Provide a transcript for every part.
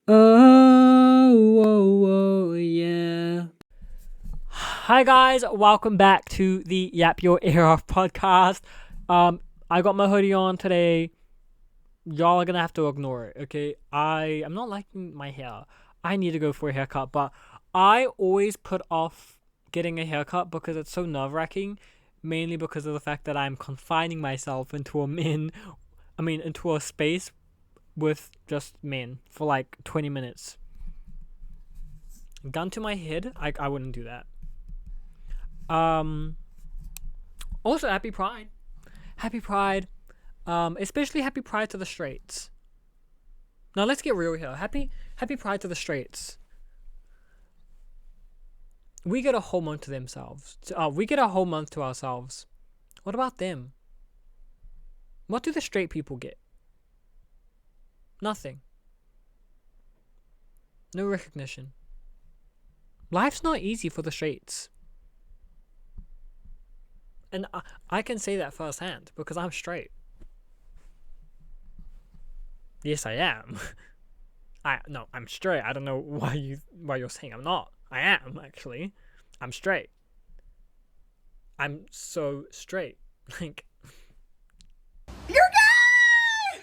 Oh, yeah. Hi guys, welcome back to the Yap Your Ear Off podcast. I got my hoodie on today. Y'all are gonna have to ignore it, okay? I'm not liking my hair. I need to go for a haircut, but I always put off getting a haircut because it's so nerve-wracking, mainly because of the fact that I'm confining myself into into a space with just men for like 20 minutes. Gun to my head, I wouldn't do that. Also, happy Pride. Happy Pride. Especially happy Pride to the straights. Now let's get real here. Happy Pride to the straights. We get a whole month to themselves. We get a whole month to ourselves. What about them? What do the straight people get? Nothing. No recognition. Life's not easy for the straights. And I can say that firsthand because I'm straight. Yes, I am. I'm straight. I don't know why you're saying I'm not. I am actually. I'm straight. I'm so straight. Like, you're gay.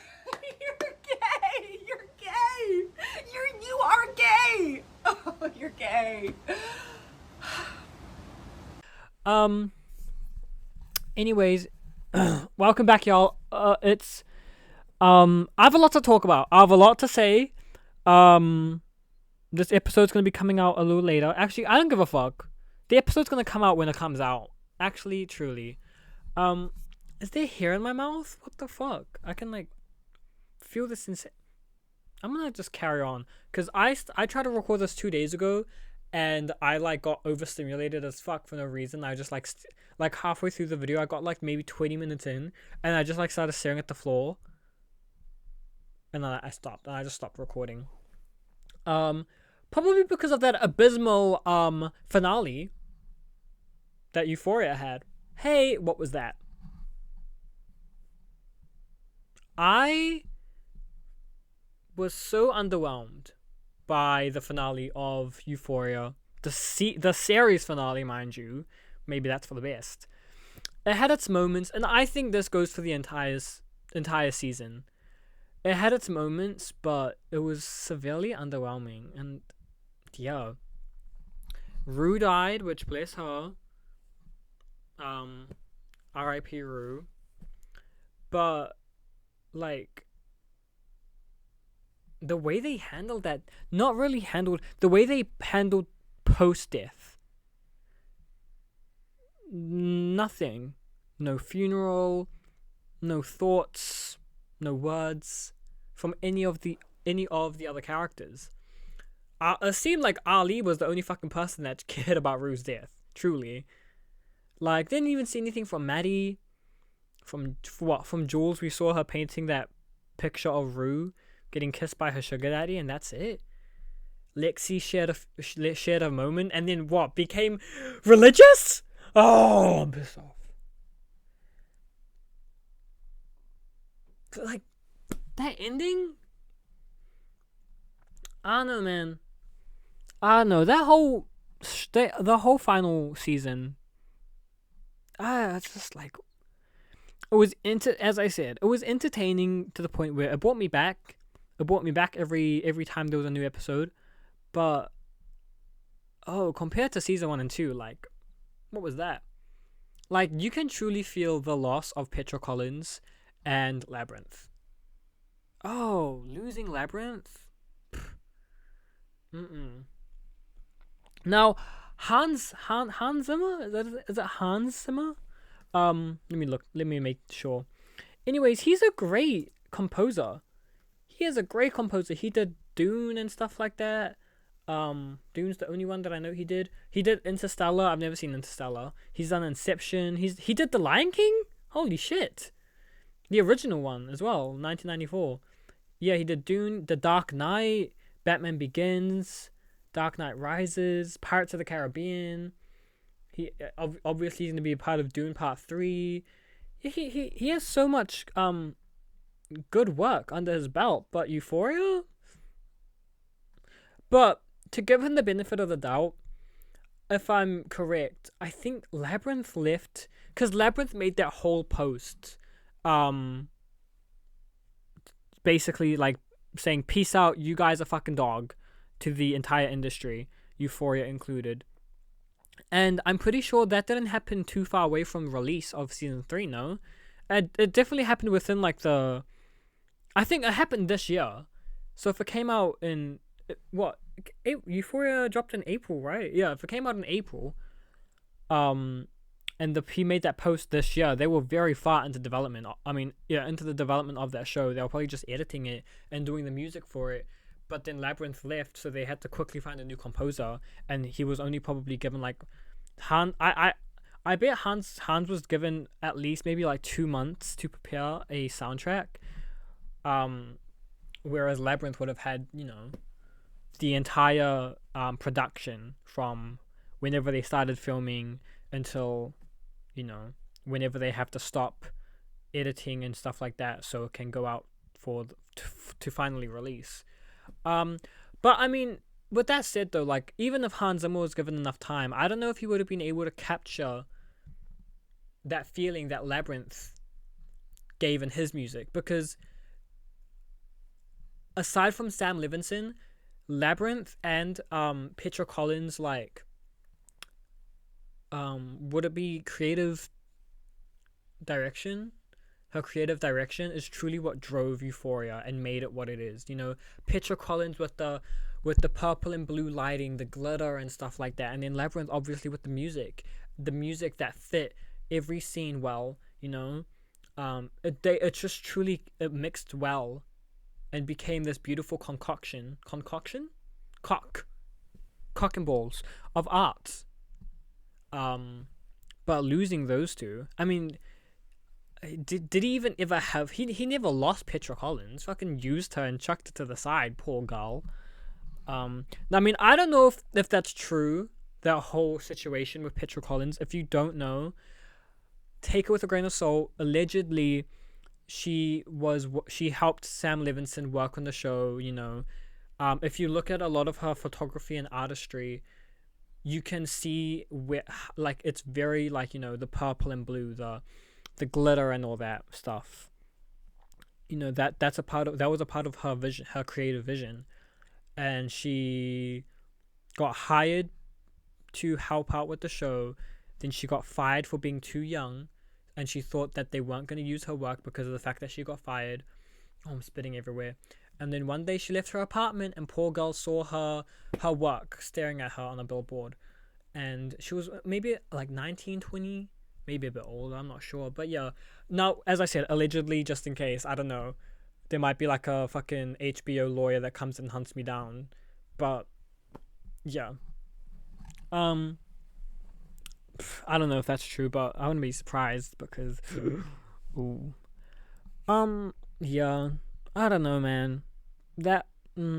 You're gay. You're gay. You are gay. Oh, you're gay. Anyways, welcome back, y'all. I have a lot to talk about. I have a lot to say. This episode's gonna be coming out a little later. Actually, I don't give a fuck. The episode's gonna come out when it comes out. Actually, truly. Is there hair in my mouth? What the fuck? I can feel this I'm gonna just carry on because I tried to record this 2 days ago, and I got overstimulated as fuck for no reason. I just halfway through the video, I got maybe 20 minutes in, and I just started staring at the floor, and then I stopped, and I just stopped recording. Probably because of that abysmal finale that Euphoria had. Hey, what was that? I was so underwhelmed by the finale of Euphoria. The series finale, mind you. Maybe that's for the best. It had its moments, and I think this goes for the entire season. It had its moments, but it was severely underwhelming. And yeah, Rue died, which bless her. R.I.P. Rue. But the way they handled that, the way they handled post-death. Nothing. No funeral, no thoughts, no words from any of the other characters. It seemed like Ali was the only fucking person that cared about Rue's death. Truly. Didn't even see anything from Maddie. From Jules, we saw her painting that picture of Rue getting kissed by her sugar daddy, and that's it. Lexi shared a moment, and then what? Became religious? Oh, I'm pissed off. That ending? I don't know, man. I don't know. That the whole final season. It's just it was as I said, it was entertaining to the point where it brought me back. It brought me back every time there was a new episode. But compared to season 1 and 2, what was that? You can truly feel the loss of Petra Collins and Labyrinth. Oh, losing Labyrinth? Now, Hans Zimmer? Is it Hans Zimmer? Let me make sure. Anyways, he's a great composer. He is a great composer. He did Dune and stuff like that. Dune's the only one that I know he did. He did Interstellar. I've never seen Interstellar. He's done Inception. He did The Lion King? Holy shit. The original one as well, 1994. Yeah, he did Dune, The Dark Knight, Batman Begins, Dark Knight Rises, Pirates of the Caribbean. He obviously he's going to be a part of Dune Part 3. He has so much good work under his belt, but Euphoria? But to give him the benefit of the doubt, if I'm correct, I think Labyrinth left because Labyrinth made that whole post, um, basically like saying peace out, you guys are fucking dog, to the entire industry, Euphoria included. And I'm pretty sure that didn't happen too far away from release of season 3. No, it definitely happened within like the. I think it happened this year. So if it came out in what Euphoria dropped in April, right? Yeah, if it came out in April, um, and he made that post this year, they were very far into development. I mean, yeah, into the development of that show. They were probably just editing it and doing the music for it. But then Labyrinth left, so they had to quickly find a new composer, and he was only probably given like I bet Hans was given at least maybe like 2 months to prepare a soundtrack. Um, whereas Labyrinth would have had, the entire production from whenever they started filming until, whenever they have to stop editing and stuff like that, so it can go out to finally release. Um, but I mean, with that said though, like even if Hans Zimmer was given enough time, I don't know if he would have been able to capture that feeling that Labyrinth gave in his music, because aside from Sam Levinson, Labyrinth and Petra Collins, like would it be creative direction? Her creative direction is truly what drove Euphoria and made it what it is. Petra Collins with the purple and blue lighting, the glitter and stuff like that, and then Labyrinth obviously with the music that fit every scene well. It just truly it mixed well and became this beautiful concoction, cock and balls of art. But losing those two, I mean, did he even ever have? He never lost Petra Collins. Fucking used her and chucked it to the side. Poor girl. I mean, I don't know if that's true. That whole situation with Petra Collins. If you don't know, take it with a grain of salt. Allegedly, she helped Sam Levinson work on the show. If you look at a lot of her photography and artistry, you can see where like it's very like the purple and blue, the glitter and all that stuff. That was a part of her vision, her creative vision, and she got hired to help out with the show. Then she got fired for being too young, and she thought that they weren't going to use her work because of the fact that she got fired. Oh, I'm spitting everywhere. And then one day she left her apartment, and poor girl saw her work staring at her on a billboard, and she was maybe like 19, 20, maybe a bit older, I'm not sure. But yeah, now, as I said, allegedly, just in case, I don't know, there might be like a fucking HBO lawyer that comes and hunts me down. But yeah, I don't know if that's true, but I wouldn't be surprised because ooh. Yeah, I don't know, man. That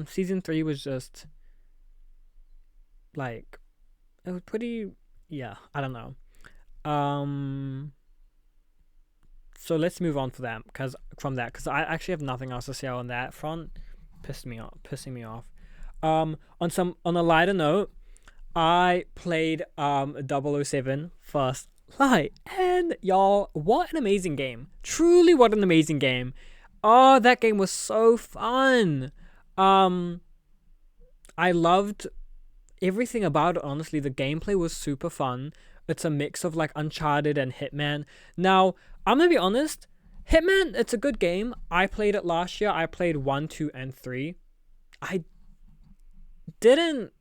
season 3 was just like, it was pretty, yeah, I don't know. So let's move on because I actually have nothing else to say on that front. Pissing me off. On a lighter note, I played 007 First Light, and y'all, what an amazing game! Truly, what an amazing game! Oh, that game was so fun. I loved everything about it. Honestly, the gameplay was super fun. It's a mix of like Uncharted and Hitman. Now, I'm gonna be honest, Hitman, it's a good game. I played it last year. I played 1, 2, and 3. I didn't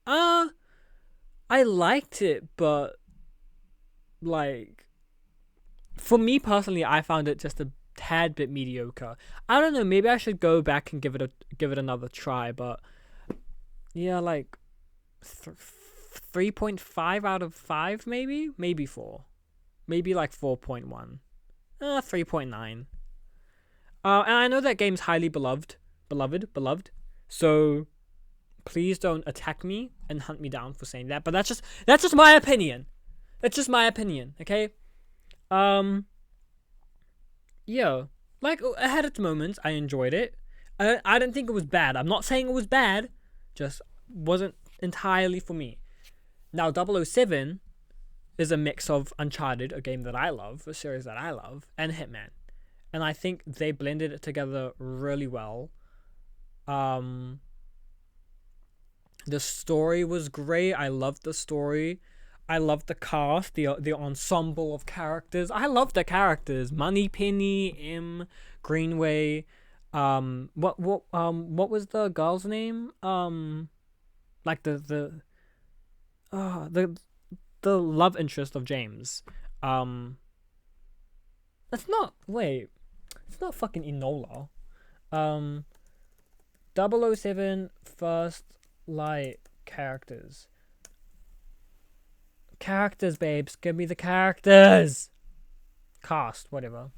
I liked it, but like for me personally, I found it just a tad bit mediocre. I don't know, maybe I should go back and give it another try, but yeah, like 3.5 out of 5, maybe 4, maybe like 4.1, 3.9. And I know that game's highly beloved. So please don't attack me and hunt me down for saying that. But that's just my opinion. That's just my opinion. Okay. Yeah. Like, I had its moments. I enjoyed it. I didn't think it was bad. I'm not saying it was bad, just wasn't entirely for me. Now 007 is a mix of Uncharted, a game that I love, a series that I love, and Hitman. And I think they blended it together really well. Um, the story was great. I loved the story. I loved the cast, the ensemble of characters. I loved the characters. Moneypenny, M, Greenway. What was the girl's name? Like the the love interest of James. Um, it's not. Wait, it's not fucking Enola. Um, 007 first light characters. Characters, babes. Give me the characters. Cast, whatever.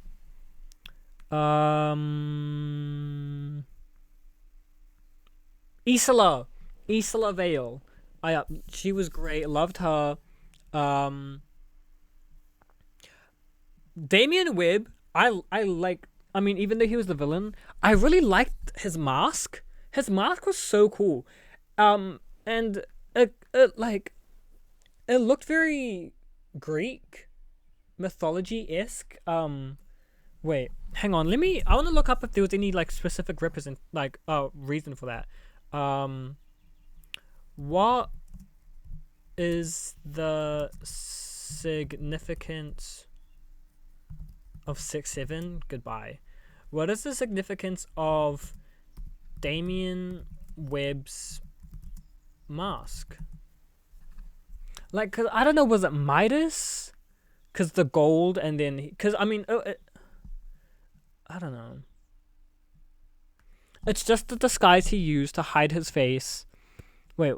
Isola Vale. She was great. Loved her. Um, Damian Webb. I like. I mean, even though he was the villain, I really liked his mask. His mask was so cool. And it looked very Greek mythology-esque. Wait, hang on. I want to look up if there was any like specific reason for that. What is the significance of 6-7? Goodbye. What is the significance of Damien Webb's mask? Like, cause I don't know, was it Midas? Cause the gold, and then I don't know. It's just the disguise he used to hide his face. Wait,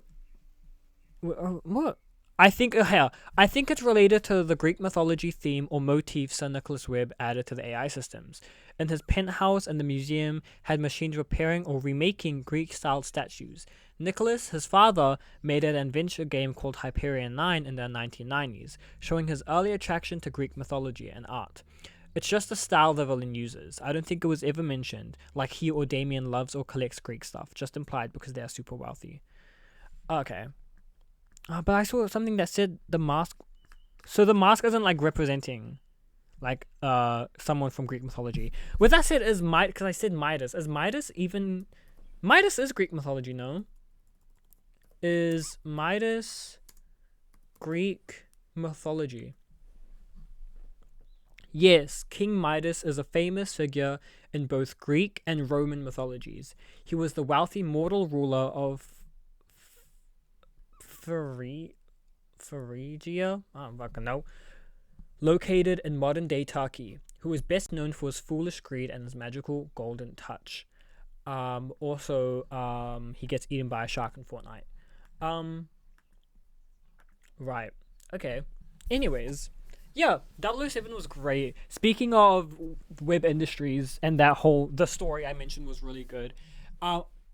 what? I think it's related to the Greek mythology theme or motif Sir Nicholas Webb added to the AI systems. In his penthouse and the museum had machines repairing or remaking Greek-style statues. Nicholas, his father, made an adventure game called Hyperion 9 in the 1990s, showing his early attraction to Greek mythology and art. It's just a style the villain uses. I don't think it was ever mentioned, like he or Damien loves or collects Greek stuff, just implied because they are super wealthy. Okay. But I saw something that said the mask. So the mask isn't like representing, like someone from Greek mythology. With that said, because I said Midas. Is Midas even? Midas is Greek mythology, no? Is Midas Greek mythology? Yes, King Midas is a famous figure in both Greek and Roman mythologies. He was the wealthy mortal ruler of Phrygia? I don't fucking know. Located in modern-day Turkey, who is best known for his foolish greed and his magical golden touch. Also, he gets eaten by a shark in Fortnite. Right. Okay. Anyways, yeah, 007 was great. Speaking of Web Industries and the story I mentioned was really good.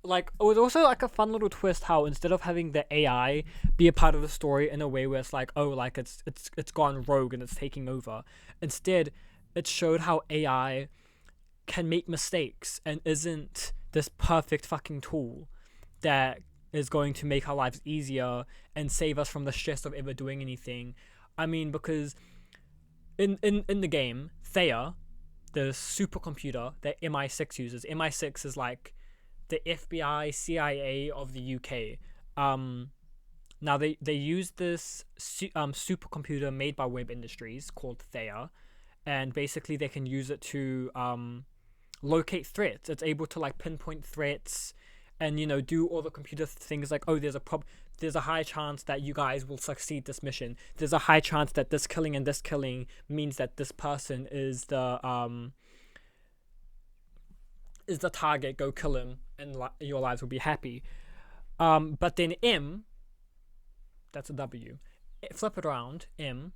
Like, it was also like a fun little twist how instead of having the AI be a part of the story in a way where it's like, oh, like it's gone rogue and it's taking over. Instead, it showed how AI can make mistakes and isn't this perfect fucking tool that is going to make our lives easier and save us from the stress of ever doing anything. I mean, because in the game, Thea, the supercomputer that MI6 uses, MI6 is like the FBI, CIA of the UK. Now they use this supercomputer made by Web Industries called Thea, and basically they can use it to locate threats. It's able to like pinpoint threats and do all the computer things like, oh, there's a high chance that you guys will succeed this mission. There's a high chance that this killing and this killing means that this person is the target. Go kill him and your lives will be happy. But then M, that's a W, flip it around, M,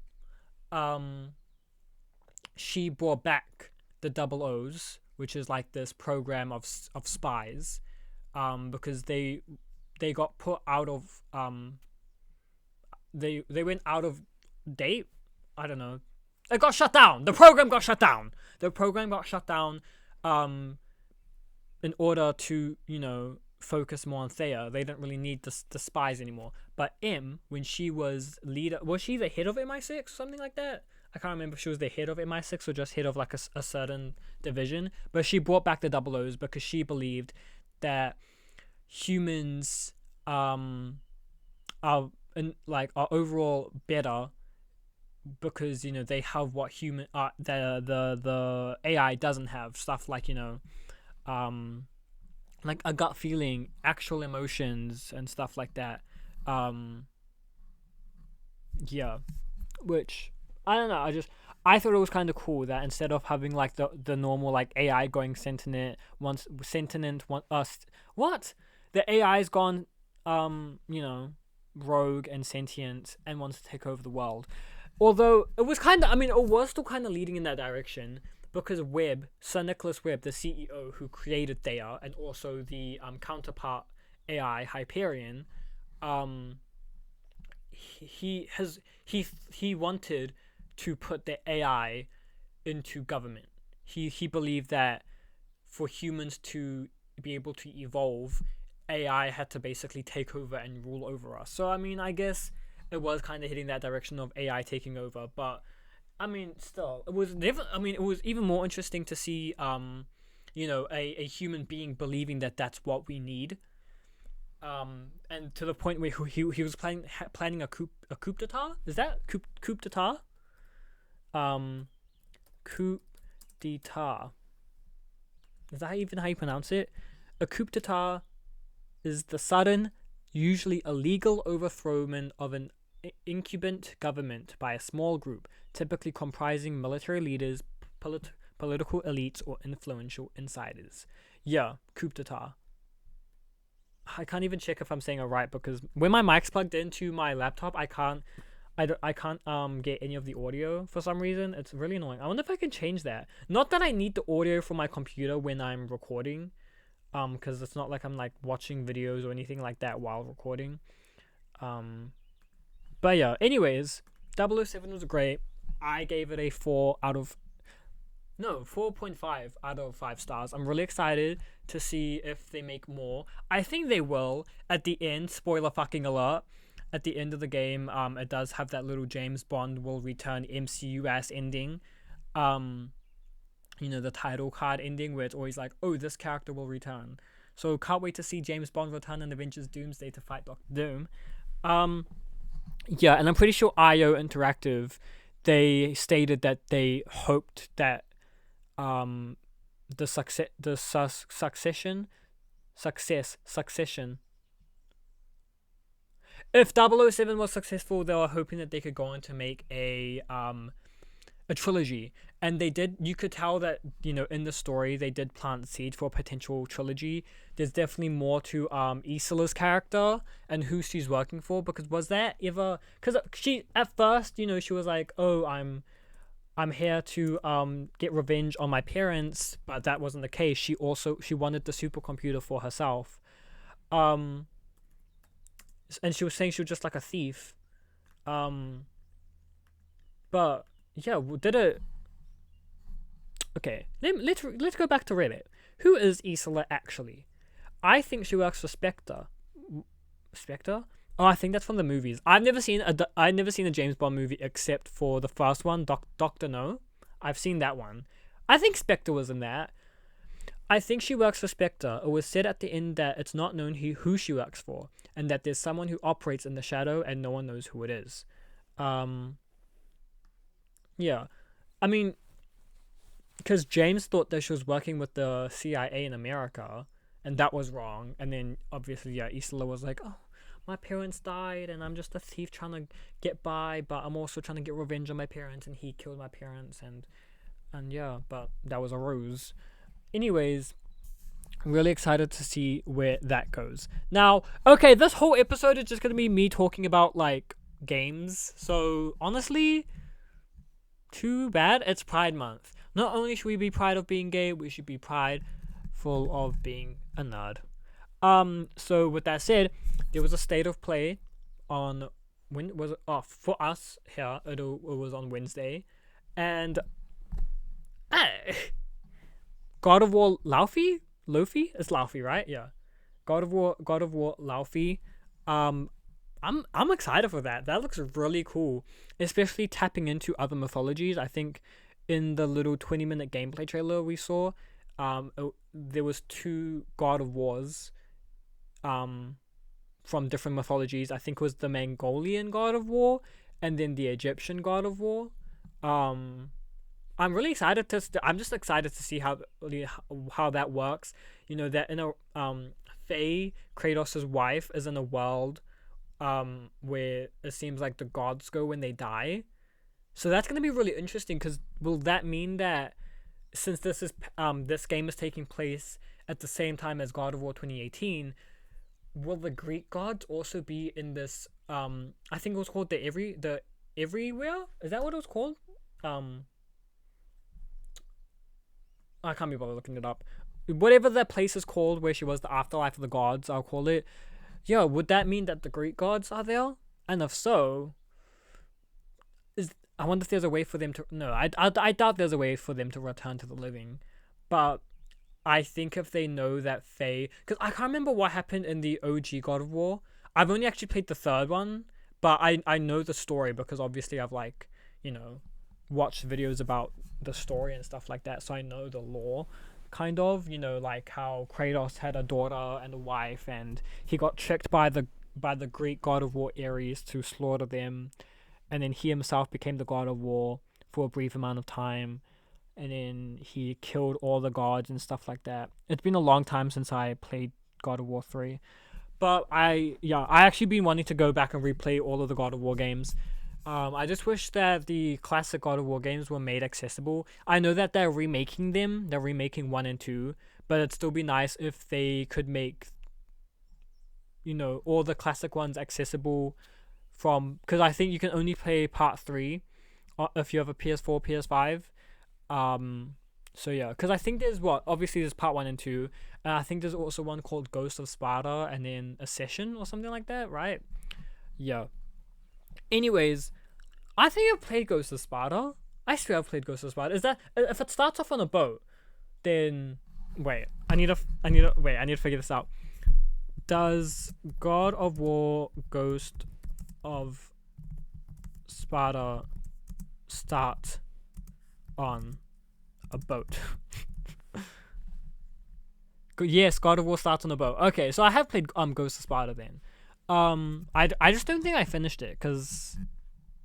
she brought back the double O's, which is like this program of spies, because they got put out of they went out of date. I don't know. It got shut down. The program got shut down. in order to, focus more on Thea, they didn't really need the spies anymore. But M, when she was leader, was she the head of MI6 or something like that? I can't remember if she was the head of MI6 or just head of like a certain division. But she brought back the double O's because she believed that humans are are overall better because they have what human the AI doesn't have, stuff like like a gut feeling, actual emotions and stuff like that. um yeah, which I don't know, I thought it was kind of cool that instead of having like the normal like AI going sentient one us what the AI's gone rogue and sentient and wants to take over the world. Although it was kind of, it was still kind of leading in that direction because Sir Nicholas Webb, the CEO who created Thea and also the counterpart AI Hyperion, um, he wanted to put the AI into government. He believed that for humans to be able to evolve, AI had to basically take over and rule over us. So I guess it was kind of hitting that direction of AI taking over, but still, it was never. It was even more interesting to see, a human being believing that that's what we need, and to the point where he was planning a coup d'état. Is that coup d'état? Coup d'état. Is that even how you pronounce it? A coup d'état is the sudden, usually illegal overthrowment of an incumbent government by a small group, typically comprising military leaders, political elites, or influential insiders. Yeah, coup d'état. I can't even check if I'm saying it right because when my mic's plugged into my laptop, I can't get any of the audio for some reason. It's really annoying. I wonder if I can change that. Not that I need the audio from my computer when I'm recording, because it's not like I'm like watching videos or anything like that while recording. But yeah, anyways, 007 was great. I gave it a 4.5 out of 5 stars. I'm really excited to see if they make more. I think they will. At the end, spoiler fucking alert, at the end of the game, it does have that little James Bond will return MCU ass ending. The title card ending where it's always like, oh, this character will return. So can't wait to see James Bond return in Avengers Doomsday to fight Doctor Doom. Yeah, and I'm pretty sure IO Interactive, they stated that they hoped that the succession. If 007 was successful, they were hoping that they could go on to make a trilogy, and they did. You could tell that in the story they did plant the seed for a potential trilogy. There's definitely more to Isola's character and who she's working for, because was that ever? Because she at first she was like, oh, I'm here to get revenge on my parents, but that wasn't the case. She wanted the supercomputer for herself, and she was saying she was just like a thief, but yeah, did it. Okay, let's go back to Reddit. Who is Isola actually? I think she works for Spectre. Spectre? Oh, I think that's from the movies. I've never seen a James Bond movie except for the first one, Doctor No. I've seen that one. I think Spectre was in that. I think she works for Spectre. It was said at the end that it's not known who she works for, and that there's someone who operates in the shadow and no one knows who it is. Yeah. Because James thought that she was working with the CIA in America, and that was wrong. And then, obviously, yeah, Isola was like, oh, my parents died, and I'm just a thief trying to get by, but I'm also trying to get revenge on my parents, and he killed my parents, and yeah, but that was a ruse. Anyways, I'm really excited to see where that goes. Now, okay, this whole episode is just going to be me talking about, like, games. So, honestly, too bad. It's Pride Month. Not only should we be proud of being gay, we should be prideful of being a nerd. So with that said, there was a state of play on when was it? Oh, for us here, it was on Wednesday, and God of War Laufey Lofi? It's Laufey, right? Yeah. God of War Laufey. Um, I'm excited for that. That looks really cool, especially tapping into other mythologies. I think in the little 20-minute gameplay trailer we saw, there was two God of Wars, um, from different mythologies. I think it was the Mongolian God of War and then the Egyptian God of War. Um, I'm really excited to. I'm just excited to see how that works. You know that in a Faye, Kratos' wife, is in a world where it seems like the gods go when they die. So that's gonna be really interesting because will that mean that since this game is taking place at the same time as God of War 2018, will the Greek gods also be in this? I think it was called the everywhere. Is that what it was called? Um, I can't be bothered looking it up. Whatever that place is called, where she was the afterlife of the gods, I'll call it. Yeah, would that mean that the Greek gods are there? And if so, I wonder if there's a way for them to. No, I doubt there's a way for them to return to the living. But I think if they know that Faye. Because I can't remember what happened in the OG God of War. I've only actually played the third one, but I know the story because obviously I've, like, watched videos about the story and stuff like that, so I know the lore. Kind of, like how Kratos had a daughter and a wife, and he got tricked by the Greek god of war Ares to slaughter them, and then he himself became the god of war for a brief amount of time, and then he killed all the gods and stuff like that. It's been a long time since I played God of War 3, but I actually been wanting to go back and replay all of the God of War games. I just wish that the classic God of War games were made accessible. I know that they're remaking them. They're remaking 1 and 2. But it'd still be nice if they could make, all the classic ones accessible from... Because I think you can only play Part 3 if you have a PS4, PS5. So yeah, because I think obviously there's Part 1 and 2. And I think there's also one called Ghost of Sparta and then a Session or something like that, right? Yeah. Anyways, I think I've played Ghost of Sparta. I swear I've played Ghost of Sparta. Is that if it starts off on a boat, then wait, I need to figure this out. Does God of War Ghost of Sparta start on a boat? Yes, God of War starts on a boat. Okay, so I have played Ghost of Sparta then. I just don't think I finished it because,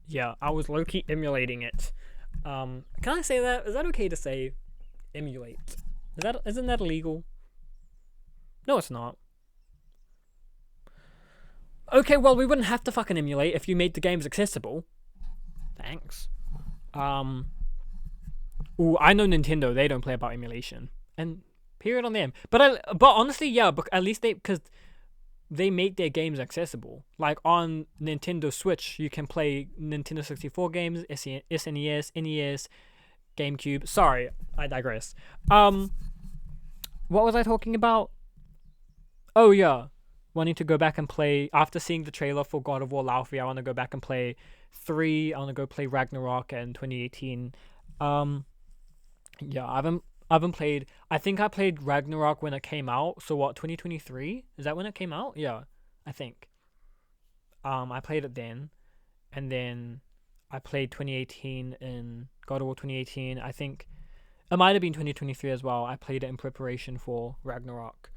yeah, I was low-key emulating it. Can I say that? Is that okay to say? Emulate. Isn't that illegal? No, it's not. Okay, well, we wouldn't have to fucking emulate if you made the games accessible. Thanks. Ooh, I know Nintendo, they don't play about emulation. And period on them. But honestly, yeah, but at least because they make their games accessible. Like on Nintendo Switch, you can play Nintendo 64 games, SNES, NES, GameCube. Sorry, I digress. What was I talking about? Oh yeah, wanting to go back and play after seeing the trailer for God of War Laufey. I want to go back and play 3. I want to go play Ragnarok and 2018. Yeah, I haven't played. I think I played Ragnarok when it came out. So what? 2023? Is that when it came out? Yeah, I think. I played it then, and then I played 2018 in God of War 2018. I think it might have been 2023 as well. I played it in preparation for Ragnarok.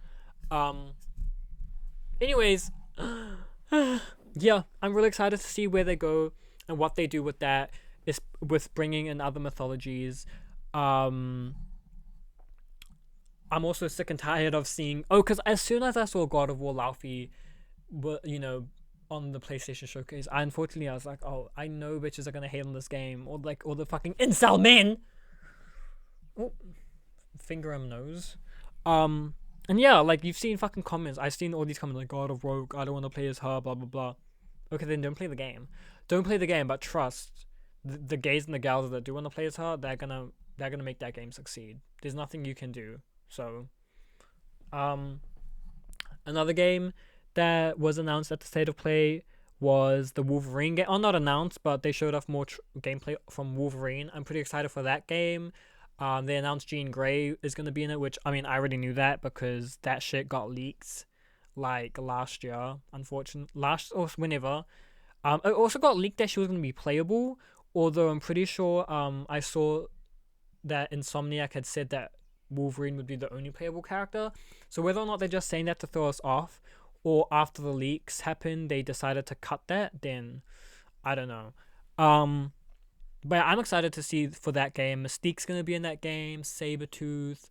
Anyways, yeah, I'm really excited to see where they go and what they do with that. Is with bringing in other mythologies. I'm also sick and tired of seeing... Oh, because as soon as I saw God of War Laufey, on the PlayStation Showcase, I was like, oh, I know bitches are going to hate on this game. Or like, all the fucking incel men! Oh, finger on nose. And yeah, like, you've seen fucking comments. I've seen all these comments like, God of Rogue, I don't want to play as her, blah, blah, blah. Okay, then don't play the game. Don't play the game, but trust the gays and the gals that do want to play as her, they're gonna make that game succeed. There's nothing you can do. So, another game that was announced at the State of Play was the Wolverine game. Oh, not announced, but they showed off more gameplay from Wolverine. I'm pretty excited for that game. They announced Jean Grey is gonna be in it, which I mean I already knew that because that shit got leaked like last year. Unfortunately, last or whenever. It also got leaked that she was gonna be playable. Although I'm pretty sure I saw that Insomniac had said that Wolverine would be the only playable character. So whether or not they're just saying that to throw us off, or after the leaks happened they decided to cut that, then I don't know. Um, but I'm excited to see for that game. Mystique's gonna be in that game. Sabretooth.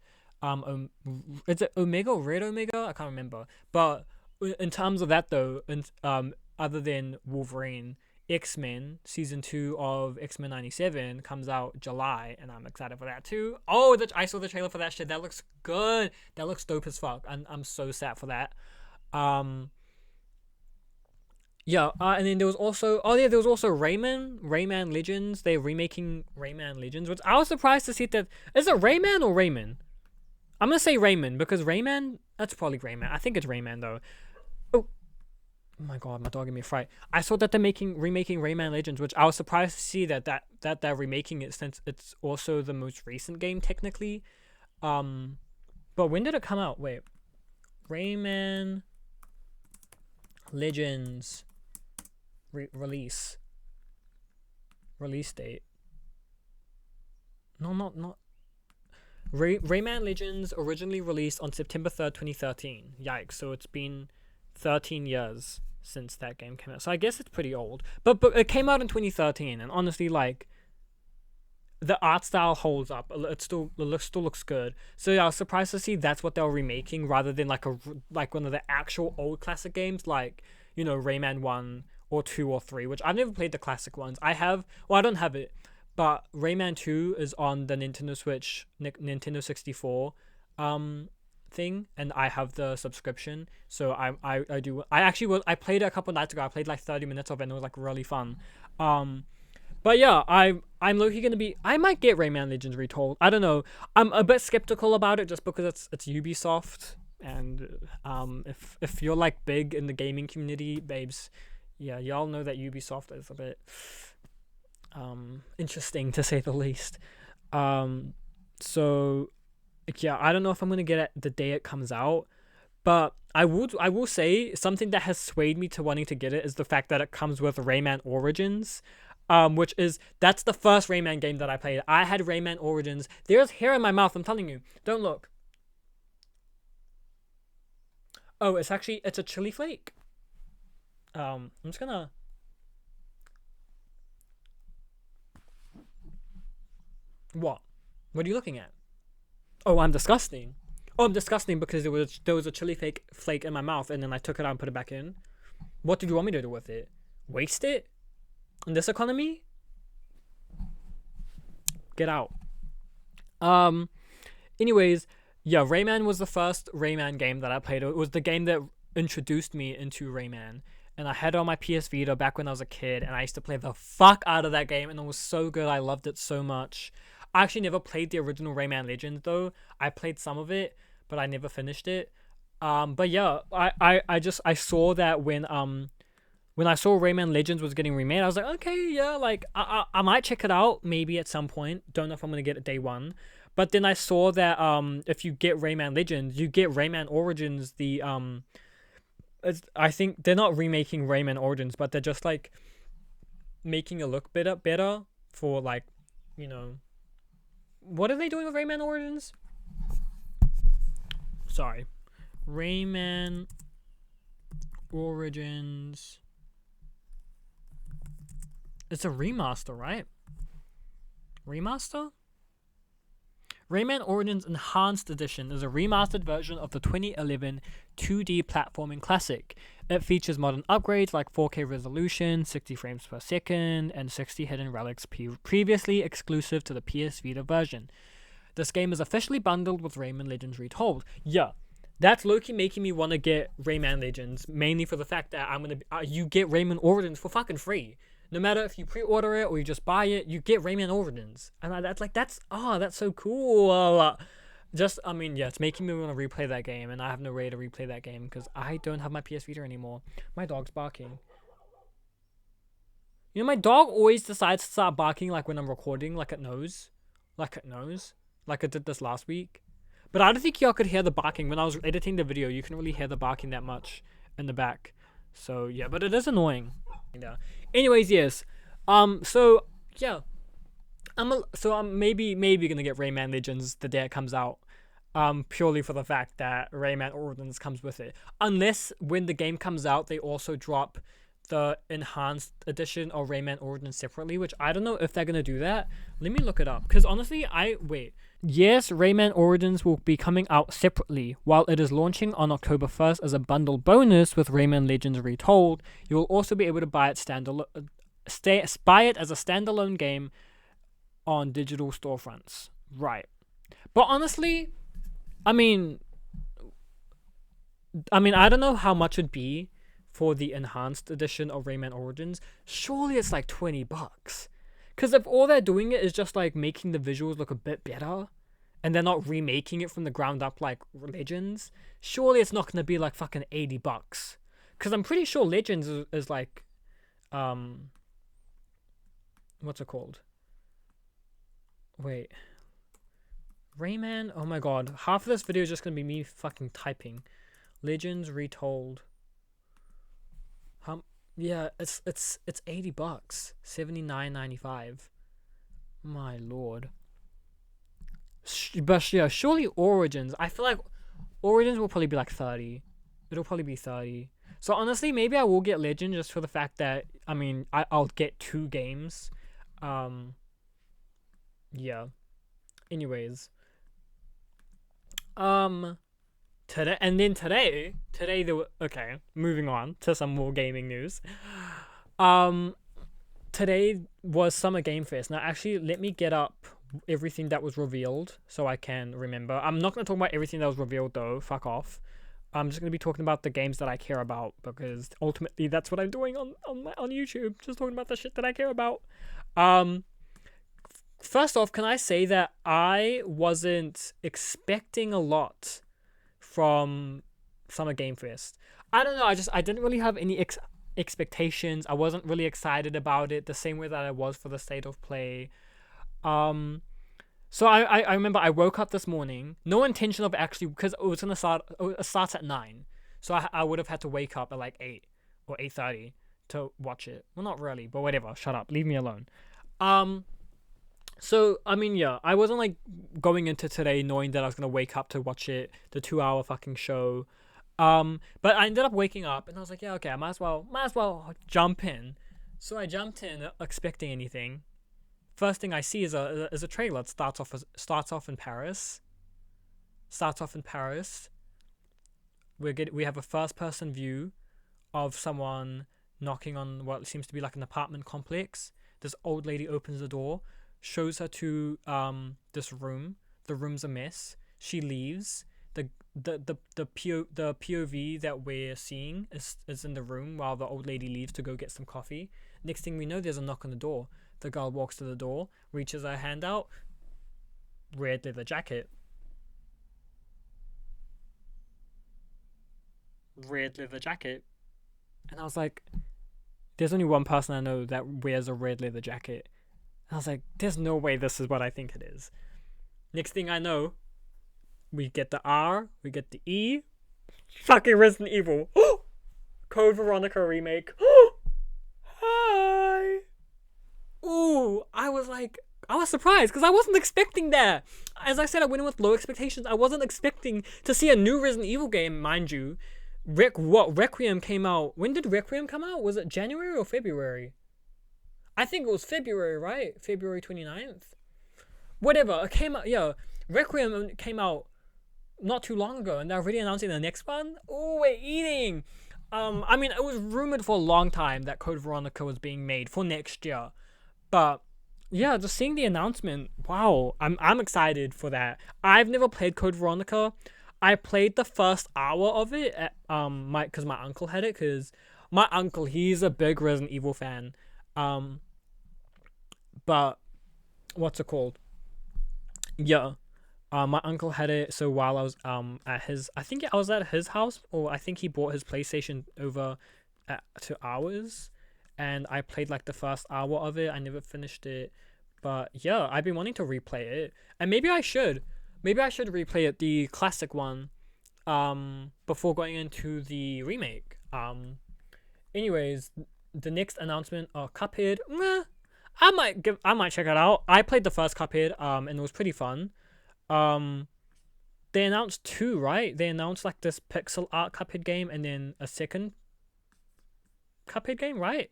Is it Omega or Red Omega? I can't remember. But in terms of that though, and other than Wolverine, X-Men season 2 of X-Men 97 comes out July, and I'm excited for that too. Oh, I saw the trailer for that shit. That looks good. That looks dope as fuck. I'm so sad for that. Um, yeah, and then there was also Rayman Legends. They're remaking Rayman Legends, which I was surprised to see that. Is it Rayman or Rayman? I'm gonna say Rayman because Rayman. That's probably Rayman. I think it's Rayman though. Oh, oh my god, my dog gave me a fright. I saw that they're remaking Rayman Legends, which I was surprised to see that they're remaking it since it's also the most recent game technically. But when did it come out? Wait, Rayman Legends release date. No, not Rayman Legends originally released on September 3rd, 2013. Yikes! So it's been 13 years since that game came out. So I guess it's pretty old. But it came out in 2013, and honestly, like the art style holds up. It still looks good. So yeah, I was surprised to see that's what they were remaking rather than like one of the actual old classic games, like Rayman 1 or 2 or 3, which I've never played the classic ones. I don't have it, but Rayman 2 is on the Nintendo Switch, Nintendo 64 thing, and I have the subscription. So I do. I played it a couple nights ago. I played like 30 minutes of it and it was like really fun. But yeah, I'm low-key gonna be. I might get Rayman Legends retold. I don't know. I'm a bit skeptical about it just because it's Ubisoft, and if you're like big in the gaming community, babes, yeah, y'all know that Ubisoft is a bit interesting to say the least. So yeah, I don't know if I'm gonna get it the day it comes out, but I will say something that has swayed me to wanting to get it is the fact that it comes with Rayman Origins. That's the first Rayman game that I played. I had Rayman Origins. There's hair in my mouth, I'm telling you. Don't look. Oh, it's a chili flake. I'm just gonna. What? What are you looking at? Oh, I'm disgusting. Oh, I'm disgusting because there was a chili flake in my mouth, and then I took it out and put it back in. What did you want me to do with it? Waste it? In this economy? Get out. Anyways, yeah, Rayman was the first Rayman game that I played. It was the game that introduced me into Rayman. And I had it on my PS Vita back when I was a kid, and I used to play the fuck out of that game, and it was so good. I loved it so much. I actually never played the original Rayman Legends though. I played some of it, but I never finished it. But yeah, I saw that when I saw Rayman Legends was getting remade, I was like, okay, yeah, like I might check it out maybe at some point. Don't know if I'm gonna get it day one. But then I saw that if you get Rayman Legends, you get Rayman Origins. I think they're not remaking Rayman Origins, but they're just like making it look better for like, what are they doing with Rayman Origins? Sorry, Rayman Origins. It's a remaster, right? Remaster? Rayman Origins Enhanced Edition is a remastered version of the 2011 2D platforming classic. It features modern upgrades like 4K resolution, 60 frames per second, and 60 hidden relics previously exclusive to the PS Vita version. This game is officially bundled with Rayman Legends Retold. Yeah, that's low-key making me want to get Rayman Legends, mainly for the fact that you get Rayman Origins for fucking free. No matter if you pre-order it or you just buy it, you get Rayman Origins. And that's so cool. It's making me want to replay that game, and I have no way to replay that game because I don't have my PS Vita anymore. My dog's barking. My dog always decides to start barking like when I'm recording, like it knows. like I did this last week. But I don't think y'all could hear the barking when I was editing the video. You couldn't really hear the barking that much in the back. So yeah, but it is annoying. Yeah. Anyways, yes. So yeah, I'm maybe gonna get Rayman Legends the day it comes out. Purely for the fact that Rayman Origins comes with it. Unless when the game comes out, they also drop the enhanced edition of Rayman Origins separately, which I don't know if they're gonna do that. Let me look it up. Because honestly, Yes, Rayman Origins will be coming out separately. While it is launching on October 1st as a bundle bonus with Rayman Legends Retold, you will also be able to buy it buy it as a standalone game on digital storefronts. Right. But honestly, I mean, I don't know how much it'd be for the enhanced edition of Rayman Origins. Surely it's like $20. Because if all they're doing it is just like making the visuals look a bit better, and they're not remaking it from the ground up like Legends, surely it's not gonna be like fucking $80. Because I'm pretty sure Legends is like, what's it called? Wait. Rayman? Oh my god. Half of this video is just gonna be me fucking typing. Legends Retold. Yeah, it's $80. $79.95. My lord. But yeah, surely Origins. I feel like Origins will probably be like 30. It'll probably be 30. So honestly, maybe I will get Legend just for the fact that I'll get 2 games. Yeah. Anyways. Today okay, moving on to some more gaming news. Today was Summer Game Fest. Now actually let me get up everything that was revealed so I can remember. I'm not going to talk about everything that was revealed though. Fuck off. I'm just going to be talking about the games that I care about, because ultimately that's what I'm doing on YouTube. Just talking about the shit that I care about. First off, can I say that I wasn't expecting a lot from Summer Game Fest. I don't know, I didn't really have any expectations. I wasn't really excited about it the same way that I was for the State of Play. So I remember I woke up this morning, no intention of actually, because it was gonna start. It starts at 9, so I would have had to wake up at like 8 or 8:30 to watch it. Well, not really, but whatever. Shut up, leave me alone. So yeah, I wasn't like going into today knowing that I was gonna wake up to watch it, the 2-hour fucking show. But I ended up waking up and I was like, yeah, okay, I might as well jump in. So I jumped in expecting anything. First thing I see is a trailer. It starts off in Paris. We have a first person view of someone knocking on what seems to be like an apartment complex. This old lady opens the door, shows her to this room. The room's a mess. She leaves. The POV that we're seeing is in the room while the old lady leaves to go get some coffee. Next thing we know, there's a knock on the door. The girl walks to the door, reaches her hand out. Red leather jacket. Red leather jacket. And I was like, there's only one person I know that wears a red leather jacket. And I was like, there's no way this is what I think it is. Next thing I know, we get the R, we get the E. Fucking Resident Evil. Code Veronica remake. Hi. Ooh, I was surprised because I wasn't expecting that. As I said, I went in with low expectations. I wasn't expecting to see a new Resident Evil game, mind you. Requiem came out. When did Requiem come out? Was it January or February? I think it was February, right? February 29th? Whatever. It came out, yeah. Requiem came out not too long ago, and they're already announcing the next one? Oh, we're eating! It was rumored for a long time that Code Veronica was being made for next year. But yeah, just seeing the announcement, wow, I'm excited for that. I've never played Code Veronica. I played the first hour of it at because my uncle had it, because my uncle, he's a big Resident Evil fan. But what's it called? Yeah. My uncle had it, so while I was at his, I think I was at his house, or I think he brought his PlayStation over to ours, and I played like the first hour of it. I never finished it, But yeah, I've been wanting to replay it, and maybe I should. Maybe I should replay it, the classic one, before going into the remake. Anyways, the next announcement, Cuphead. I might check it out. I played the first Cuphead, and it was pretty fun. They announced two, right? They announced like this pixel art Cuphead game, and then a second Cuphead game, right?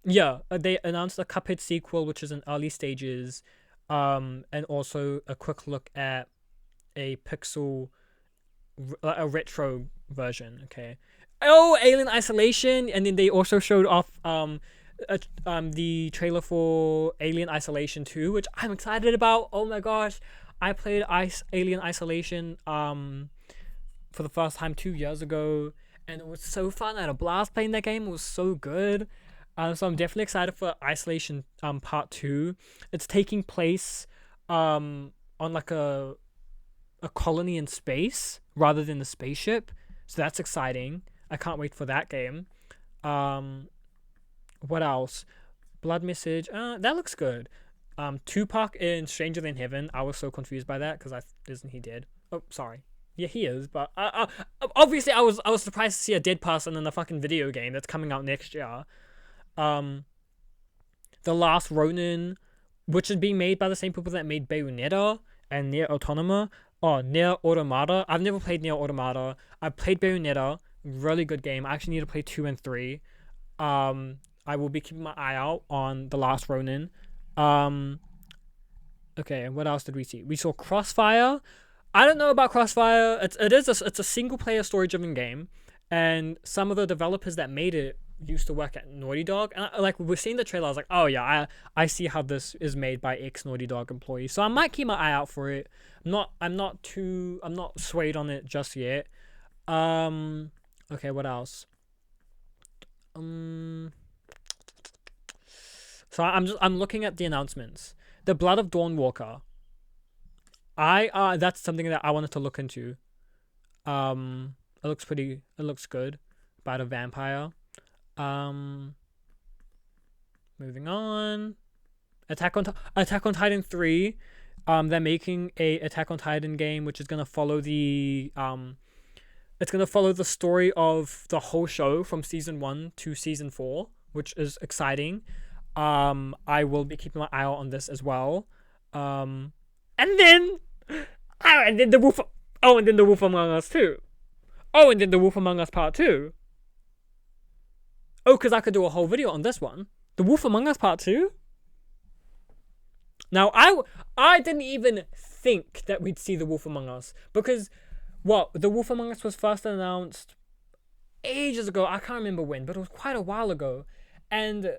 Yeah, they announced a Cuphead sequel, which is in early stages, and also a quick look at a a retro version. Okay. Oh, Alien Isolation, and then they also showed off the trailer for Alien Isolation 2, which I'm excited about. Oh my gosh, I played Alien Isolation for the first time 2 years ago, and it was so fun. I had a blast playing that game. It was so good. So I'm definitely excited for Isolation Part 2. It's taking place on like a colony in space rather than the spaceship. So that's exciting. I can't wait for that game. What else? Blood Message. That looks good. Tupac in Stranger Than Heaven. I was so confused by that because isn't he dead? Oh, sorry. Yeah, he is. But obviously, I was surprised to see a dead person in a fucking video game that's coming out next year. The Last Ronin, which is being made by the same people that made Bayonetta and Nier Automata. Nier Automata. I've never played Nier Automata. I've played Bayonetta. Really good game. I actually need to play 2 and 3. I will be keeping my eye out on The Last Ronin. Okay, what else did we see? We saw Crossfire. I don't know about Crossfire. It's a single player story driven game, and some of the developers that made it used to work at Naughty Dog, and we're seeing the trailer. I was like, oh yeah, I see how this is made by ex Naughty Dog employees, so I might keep my eye out for it. I'm not swayed on it just yet. Okay, what else? So I'm looking at the announcements. The Blood of Dawnwalker. That's something that I wanted to look into. It looks good. About a vampire. Moving on. Attack on Titan 3. They're making a Attack on Titan game which is gonna follow the it's gonna follow the story of the whole show from season 1 to season 4, which is exciting. I will be keeping my eye out on this as well. And then the Wolf. And then the Wolf Among Us 2. And then the Wolf Among Us Part 2. Because I could do a whole video on this one. The Wolf Among Us Part 2? Now, I didn't even think that we'd see The Wolf Among Us. Because, The Wolf Among Us was first announced ages ago. I can't remember when, but it was quite a while ago. And,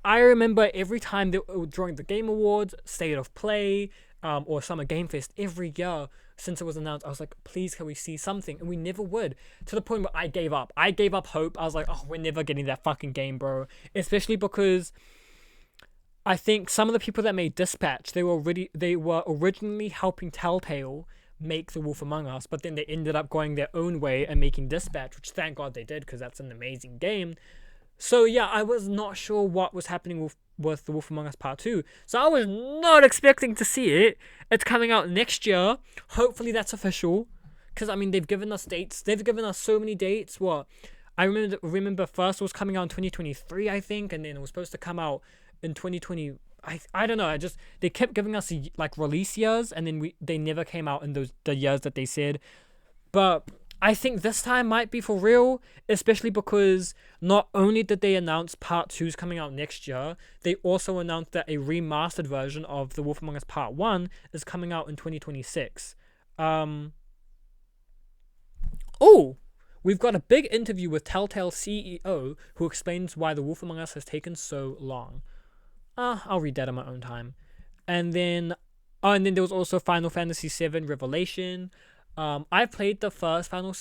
I remember every time during the Game Awards, State of Play, or Summer Game Fest, every year since it was announced, I was like, please, can we see something? And we never would. To the point where I gave up. I gave up hope. I was like, we're never getting that fucking game, bro. Especially because I think some of the people that made Dispatch, they were originally helping Telltale make The Wolf Among Us, but then they ended up going their own way and making Dispatch, which thank God they did, because that's an amazing game. So yeah, I was not sure what was happening with The Wolf Among Us Part 2. So I was not expecting to see it. It's coming out next year. Hopefully that's official. Because, they've given us dates. They've given us so many dates. I remember first it was coming out in 2023, I think. And then it was supposed to come out in 2020. I don't know. They kept giving us, release years. And then they never came out in the years that they said. But I think this time might be for real, especially because not only did they announce Part 2's coming out next year, they also announced that a remastered version of The Wolf Among Us Part 1 is coming out in 2026. We've got a big interview with Telltale CEO who explains why The Wolf Among Us has taken so long. I'll read that on my own time. And then there was also Final Fantasy VII Revelation. I played the first Final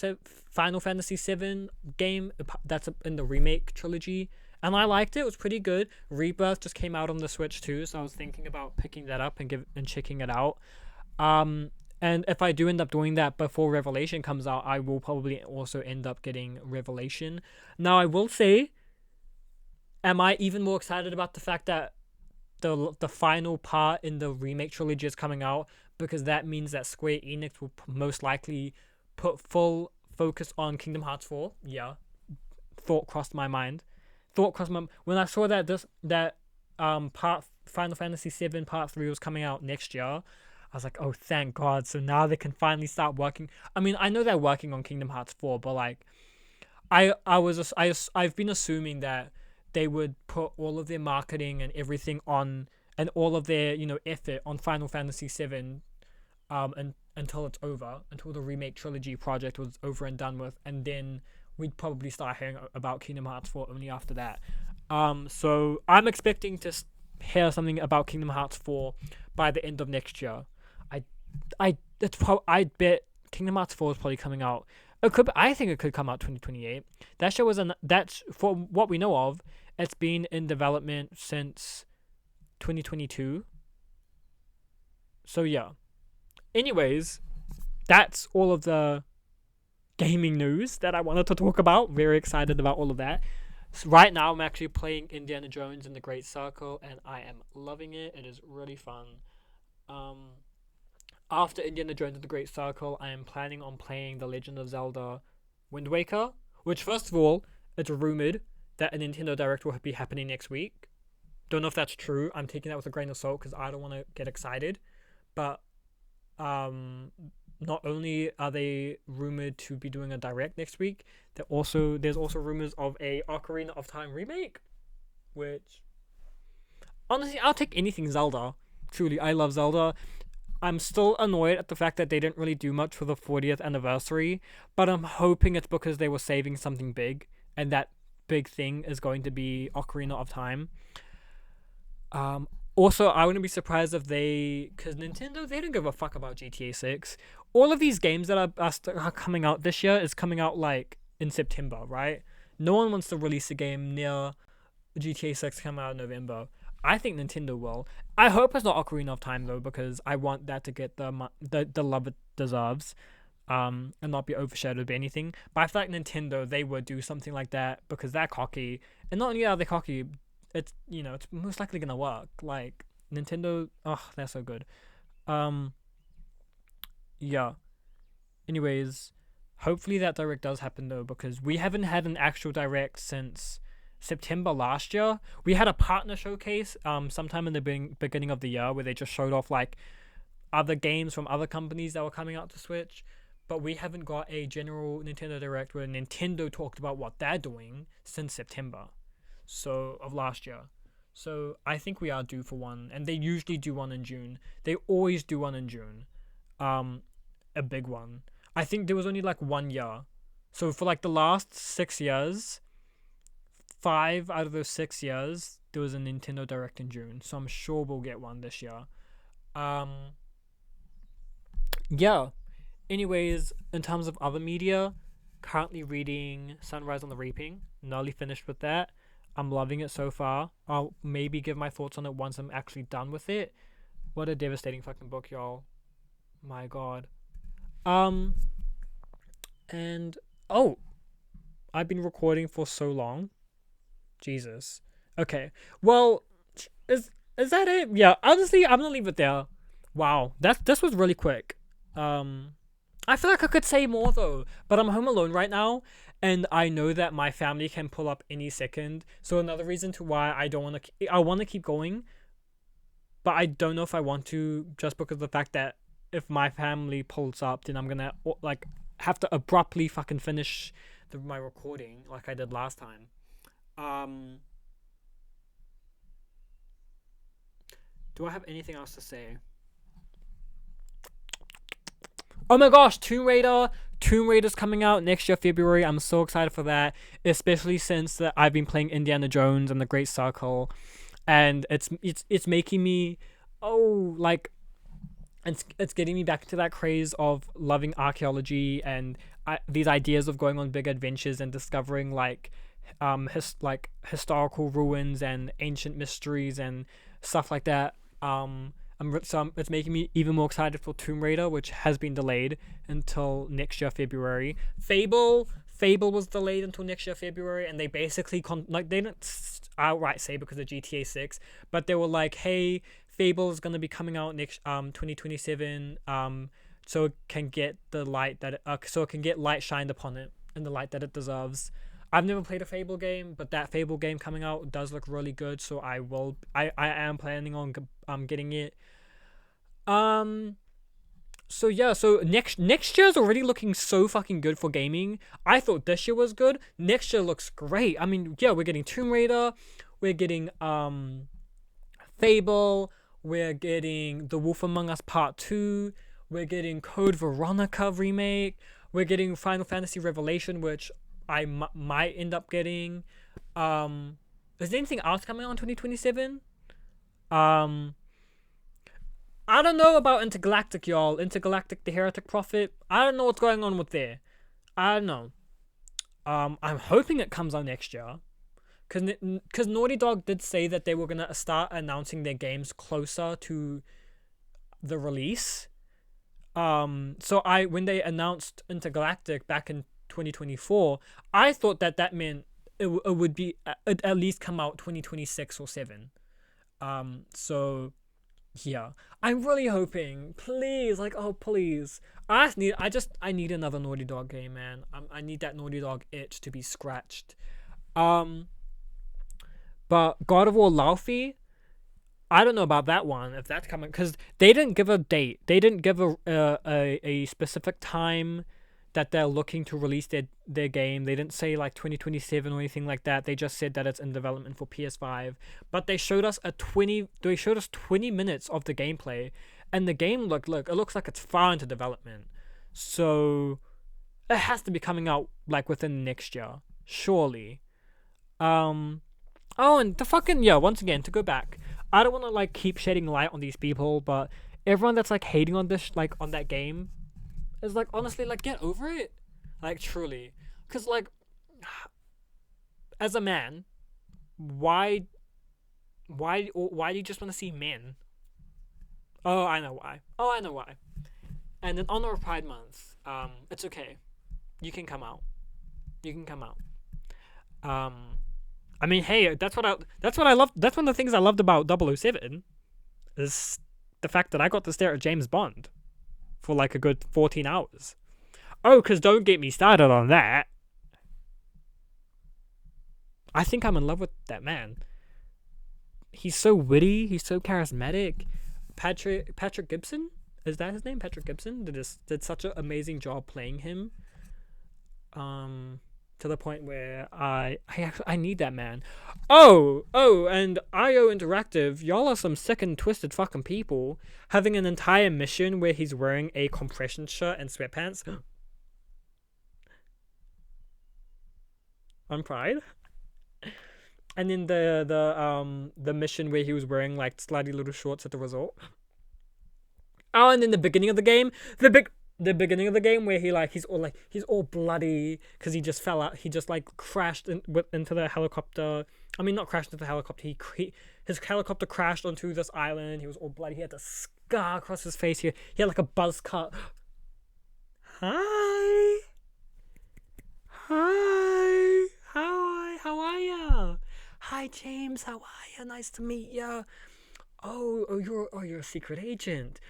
Fantasy VII game that's in the remake trilogy, and I liked it. It was pretty good. Rebirth just came out on the Switch too, so I was thinking about picking that up and checking it out. And if I do end up doing that before Revelation comes out, I will probably also end up getting Revelation. Now, I will say, am I even more excited about the fact that the final part in the remake trilogy is coming out, because that means that Square Enix will most likely put full focus on Kingdom Hearts 4. Yeah, thought crossed my mind. When I saw that part Final Fantasy 7 Part 3 was coming out next year. I was like, oh, thank God! So now they can finally start working. I mean, I know they're working on Kingdom Hearts 4, but like, I've been assuming that they would put all of their marketing and everything on, and all of their effort on Final Fantasy 7, and until it's over, until the remake trilogy project was over and done with, and then we'd probably start hearing about Kingdom Hearts 4 only after that. So I'm expecting to hear something about Kingdom Hearts 4 by the end of next year. I bet Kingdom Hearts 4 is probably coming out. I think it could come out 2028. That show was that's, for what we know of, it's been in development since 2022. So yeah. Anyways, that's all of the gaming news that I wanted to talk about. Very excited about all of that. So right now, I'm actually playing Indiana Jones in the Great Circle, and I am loving it. It is really fun. After Indiana Jones and the Great Circle, I am planning on playing The Legend of Zelda Wind Waker, which, first of all, it's rumored that a Nintendo Direct will be happening next week. Don't know if that's true. I'm taking that with a grain of salt because I don't want to get excited. But not only are they rumored to be doing a Direct next week, there's also rumors of a Ocarina of Time remake, which, honestly, I'll take anything Zelda. Truly, I love Zelda. I'm still annoyed at the fact that they didn't really do much for the 40th anniversary, but I'm hoping it's because they were saving something big, and that big thing is going to be Ocarina of Time. Also, I wouldn't be surprised if because Nintendo, they don't give a fuck about GTA 6. All of these games that are coming out this year is coming out like in September, right? No one wants to release a game near GTA 6 coming out in November. I think Nintendo will. I hope it's not Ocarina of Time though, because I want that to get the love it deserves, and not be overshadowed by anything. But I feel like Nintendo, they would do something like that because they're cocky, and not only are they cocky, it's it's most likely gonna work. Like Nintendo, they're so good. Yeah. Anyways, hopefully that Direct does happen though, because we haven't had an actual Direct since September last year. We had a partner showcase sometime in the beginning of the year where they just showed off like other games from other companies that were coming out to Switch, but we haven't got a general Nintendo Direct where Nintendo talked about what they're doing since September of last year. So I think we are due for one, and they usually do one in June. They always do one in June. A big one. I think there was only like 1 year. So for like the last 6 years, 5 out of those 6 years, there was a Nintendo Direct in June. So I'm sure we'll get one this year. Yeah. Anyways, in terms of other media, currently reading Sunrise on the Reaping. Nearly finished with that. I'm loving it so far. I'll maybe give my thoughts on it once I'm actually done with it. What a devastating fucking book, y'all. My God. And I've been recording for so long. Jesus. Okay. Well, is that it? Yeah. Honestly, I'm gonna leave it there. Wow. This was really quick. I feel like I could say more though, but I'm home alone right now, and I know that my family can pull up any second. So another reason to why I don't want to. I want to keep going, but I don't know if I want to, just because of the fact that if my family pulls up, then I'm gonna like have to abruptly fucking finish my recording like I did last time. Do I have anything else to say? Oh my gosh, Tomb Raider's coming out next year, February. I'm so excited for that, especially since that I've been playing Indiana Jones and the Great Circle, and it's making me it's getting me back into that craze of loving archaeology and these ideas of going on big adventures and discovering historical ruins and ancient mysteries and stuff like that. It's making me even more excited for Tomb Raider, which has been delayed until next year, February. Fable Fable was delayed until next year February, and they basically they didn't outright say because of GTA 6, but they were like, hey, Fable is gonna be coming out next 2027 so it can get the light that so it can get light shined upon it and the light that it deserves. I've never played a Fable game, but that Fable game coming out does look really good, so I am planning on getting it. So yeah, so next year's already looking so fucking good for gaming. I thought this year was good. Next year looks great. I mean, yeah, we're getting Tomb Raider, we're getting Fable, we're getting The Wolf Among Us Part 2, we're getting Code Veronica remake, we're getting Final Fantasy Revelation, which I might end up getting. Is there anything else coming out in 2027? I don't know about Intergalactic, y'all. Intergalactic, the Heretic Prophet. I don't know what's going on with there. I don't know. I'm hoping it comes out next year. Because Naughty Dog did say that they were going to start announcing their games closer to the release. So when they announced Intergalactic back in 2024, I thought that meant it would be at least come out 2026 or 7. So yeah, I'm really hoping, please, like, oh please, I need another Naughty Dog game, man. I need that Naughty Dog itch to be scratched. But God of War Laufey, I don't know about that one, if that's coming, because they didn't give a date. They didn't give a specific time that they're looking to release their game. They didn't say like 2027 or anything like that. They just said that it's in development for PS5. But they showed us 20 minutes of the gameplay, and the game it looks like it's far into development. So it has to be coming out like within next year, surely. Oh, and once again, to go back, I don't want to like keep shedding light on these people, but everyone that's like hating on this, like on that game, is like, honestly, like, get over it, like, truly, because like, as a man, why do you just want to see men? Oh, I know why. And in honor of Pride Month, it's okay, you can come out. I mean, hey, that's what I love. That's one of the things I loved about 007 is the fact that I got to stare at James Bond for like a good 14 hours. Oh, because don't get me started on that. I think I'm in love with that man. He's so witty. He's so charismatic. Patrick Gibson? Is that his name? Patrick Gibson did such an amazing job playing him. To the point where I need that man. Oh, and IO Interactive, y'all are some sick and twisted fucking people, having an entire mission where he's wearing a compression shirt and sweatpants on Pride. And then the mission where he was wearing like slutty little shorts at the resort. Oh, and then the beginning of the game, the beginning of the game where he's all bloody because he just fell out. He just like crashed into the helicopter. I mean, not crashed into the helicopter. His helicopter crashed onto this island. He was all bloody. He had a scar across his face here. He had like a buzz cut. Hi. How are ya? Hi, James. How are ya? Nice to meet ya. You're a secret agent.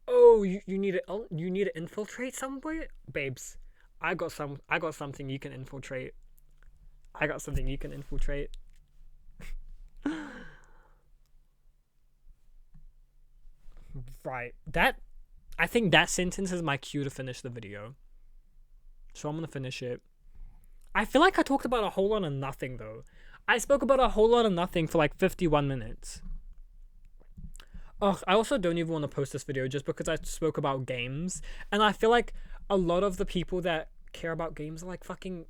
Oh, you need to infiltrate somewhere, babes. I got something you can infiltrate. Right. I think that sentence is my cue to finish the video. So I'm gonna finish it. I feel like I talked about a whole lot of nothing though. I spoke about a whole lot of nothing for like 51 minutes. Ugh, I also don't even want to post this video just because I spoke about games. And I feel like a lot of the people that care about games are like fucking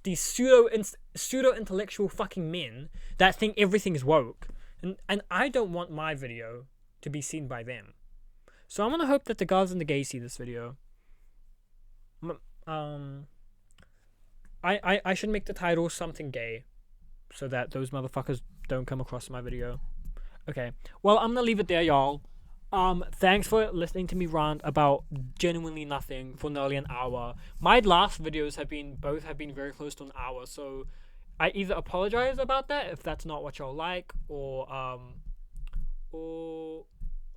these pseudo-intellectual fucking men that think everything is woke. And I don't want my video to be seen by them. So I'm going to hope that the girls and the gays see this video. I should make the title something gay so that those motherfuckers don't come across my video. Okay, well, I'm gonna leave it there, y'all. Thanks for listening to me rant about genuinely nothing for nearly an hour. My last videos have been very close to an hour, so I either apologize about that if that's not what y'all like, or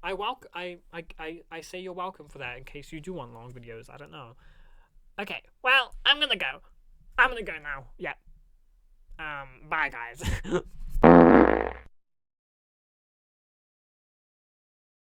I say you're welcome for that in case you do want long videos. I don't know. Okay, well, I'm gonna go. I'm gonna go now. Yeah. Bye guys.